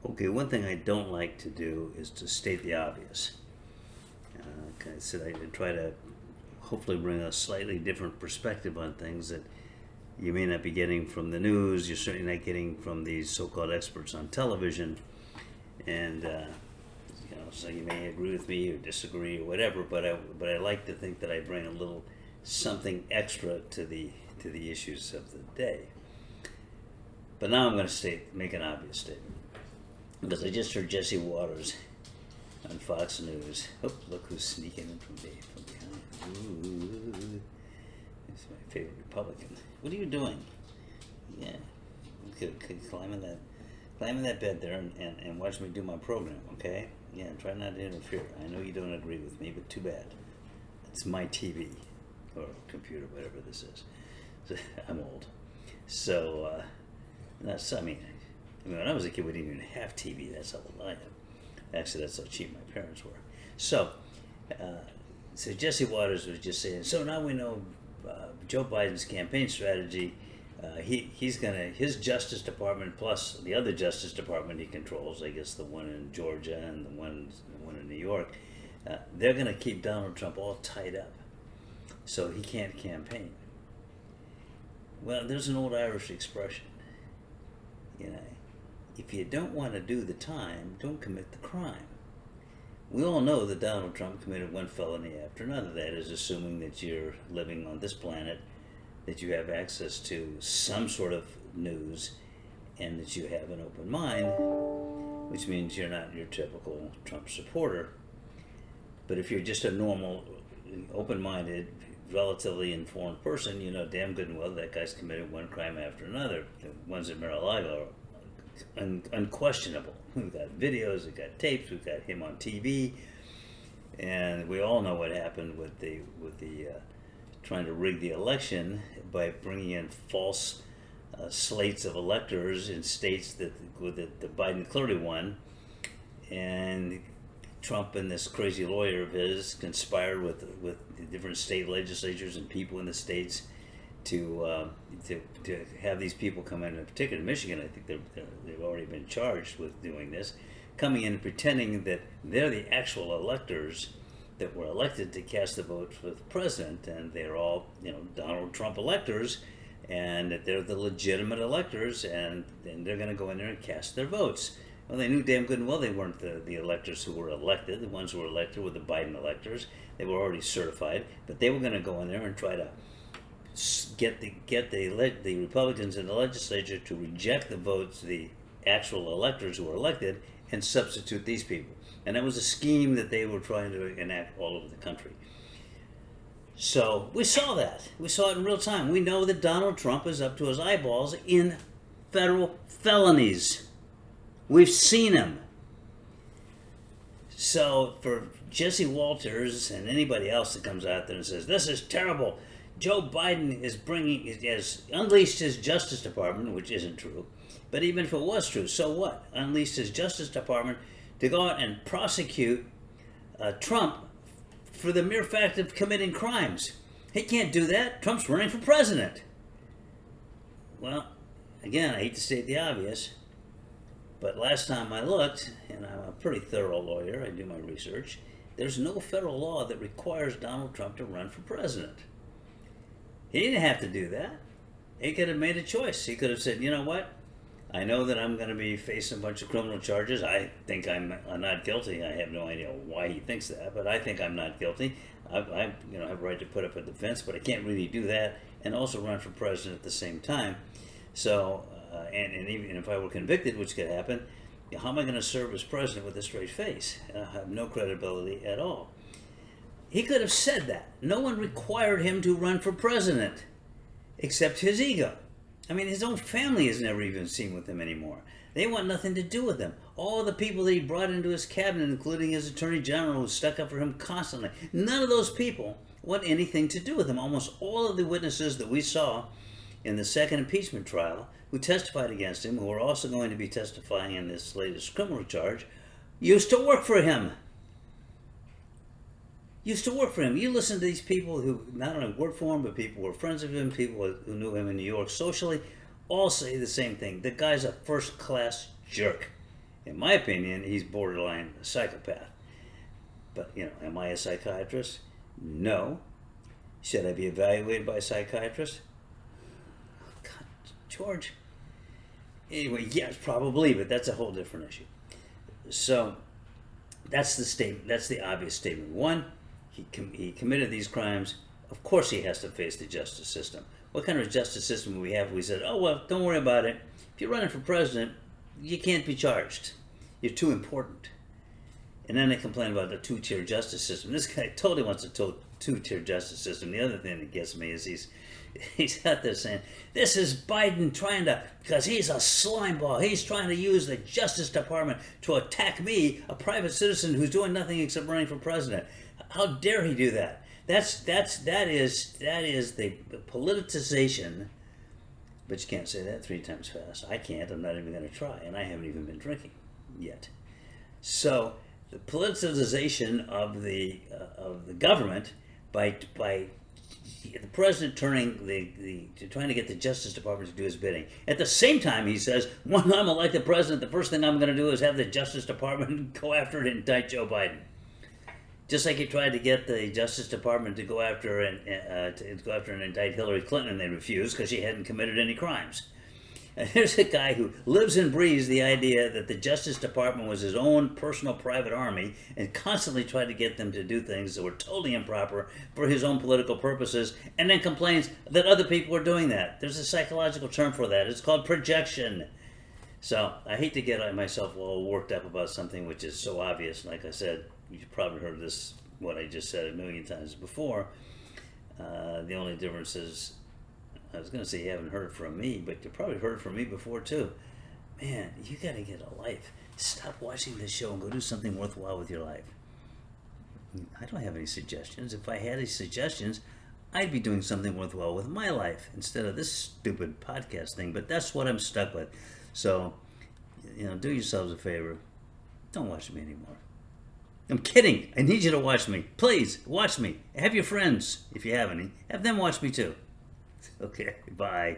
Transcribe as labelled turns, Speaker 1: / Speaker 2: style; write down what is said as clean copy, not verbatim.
Speaker 1: Okay, one thing I don't like to do is to state the obvious. Like I said, I try to hopefully bring a slightly different perspective on things that you may not be getting from the news. You're certainly not getting from these so-called experts on television. And so you may agree with me or disagree or whatever, but I like to think that I bring a little something extra to the issues of the day. But now I'm going to make an obvious statement. Because I just heard Jesse Waters on Fox News. Oh, look who's sneaking in from behind. Ooh, he's my favorite Republican. What are you doing? Yeah, could climb in that bed there and watch me do my program, okay? Yeah, try not to interfere. I know you don't agree with me, but too bad. It's my TV or computer, whatever this is. So, I'm old, so when I was a kid, we didn't even have TV. That's how old I am. Actually, that's how cheap my parents were. So Jesse Waters was just saying, so now we know Joe Biden's campaign strategy. His Justice Department plus the other Justice Department he controls, I guess the one in Georgia and the one in New York, they're going to keep Donald Trump all tied up so he can't campaign. Well, there's an old Irish expression, if you don't want to do the time, don't commit the crime. We all know that Donald Trump committed one felony after another. That is assuming that you're living on this planet, that you have access to some sort of news, and that you have an open mind, which means you're not your typical Trump supporter. But if you're just a normal, open-minded, relatively informed person, you know damn good and well that guy's committed one crime after another. The ones at Mar-a-Lago are unquestionable. We've got videos, we've got tapes, we've got him on TV, and we all know what happened with the trying to rig the election by bringing in false slates of electors in states that the Biden clearly won, and Trump and this crazy lawyer of his conspired with the different state legislatures and people in the states to have these people come in particular in Michigan. I think they've already been charged with doing this, coming in and pretending that they're the actual electors that were elected to cast the vote for the president, and they're all Donald Trump electors, and that they're the legitimate electors, and then they're going to go in there and cast their votes. Well, they knew damn good and well they weren't the electors who were elected. The ones who were elected were the Biden electors. They were already certified, but they were going to go in there and try to get the Republicans in the legislature to reject the votes, the actual electors who were elected, and substitute these people. And that was a scheme that they were trying to enact all over the country. So we saw that. We saw it in real time. We know that Donald Trump is up to his eyeballs in federal felonies. We've seen him. So for Jesse Waters and anybody else that comes out there and says, this is terrible, Joe Biden has unleashed his Justice Department, which isn't true, but even if it was true, so what? Unleashed his Justice Department to go out and prosecute Trump for the mere fact of committing crimes. He can't do that. Trump's running for president. Well, again, I hate to state the obvious, but last time I looked, and I'm a pretty thorough lawyer, I do my research, there's no federal law that requires Donald Trump to run for president. He didn't have to do that. He could have made a choice. He could have said, you know what? I know that I'm going to be facing a bunch of criminal charges. I think I'm not guilty. I have no idea why he thinks that, but I think I'm not guilty. I have a right to put up a defense, but I can't really do that and also run for president at the same time. So, and even if I were convicted, which could happen, how am I going to serve as president with a straight face? I have no credibility at all. He could have said that. No one required him to run for president, except his ego. I mean, his own family is never even seen with him anymore. They want nothing to do with him. All the people that he brought into his cabinet, including his attorney general who stuck up for him constantly, none of those people want anything to do with him. Almost all of the witnesses that we saw in the second impeachment trial who testified against him, who are also going to be testifying in this latest criminal charge, used to work for him. You listen to these people who not only worked for him, but people who were friends of him, people who knew him in New York socially, all say the same thing. The guy's a first-class jerk. In my opinion, he's borderline psychopath. But, am I a psychiatrist? No. Should I be evaluated by a psychiatrist? God, George. Anyway, yes, probably, but that's a whole different issue. So, that's the statement. That's the obvious statement. One, he committed these crimes. Of course he has to face the justice system. What kind of justice system would we have if we said, oh, well, don't worry about it. If you're running for president, you can't be charged. You're too important. And then they complain about the two-tier justice system. This guy totally wants a two-tier justice system. The other thing that gets me is he's out there saying, this is Biden trying to, because he's a slimeball, he's trying to use the Justice Department to attack me, a private citizen who's doing nothing except running for president. How dare he do that? That is the politicization, but you can't say that 3 times fast. I can't. I'm not even going to try, and I haven't even been drinking yet. So the politicization of the government by the president turning trying to get the Justice Department to do his bidding. At the same time, he says, when I'm elected president, the first thing I'm going to do is have the Justice Department go after and indict Joe Biden. Just like he tried to get the Justice Department to go after and indict Hillary Clinton, and they refused because she hadn't committed any crimes. And here's a guy who lives and breathes the idea that the Justice Department was his own personal private army and constantly tried to get them to do things that were totally improper for his own political purposes, and then complains that other people are doing that. There's a psychological term for that. It's called projection. So I hate to get myself all worked up about something which is so obvious. Like I said, you've probably heard this, what I just said, a million times before. The only difference is, I was going to say you haven't heard it from me, but you probably heard it from me before too. Man, you got to get a life. Stop watching this show and go do something worthwhile with your life. I don't have any suggestions. If I had any suggestions, I'd be doing something worthwhile with my life instead of this stupid podcast thing, but that's what I'm stuck with. So, do yourselves a favor. Don't watch me anymore. I'm kidding. I need you to watch me. Please, watch me. Have your friends, if you have any. Have them watch me too. Okay, bye.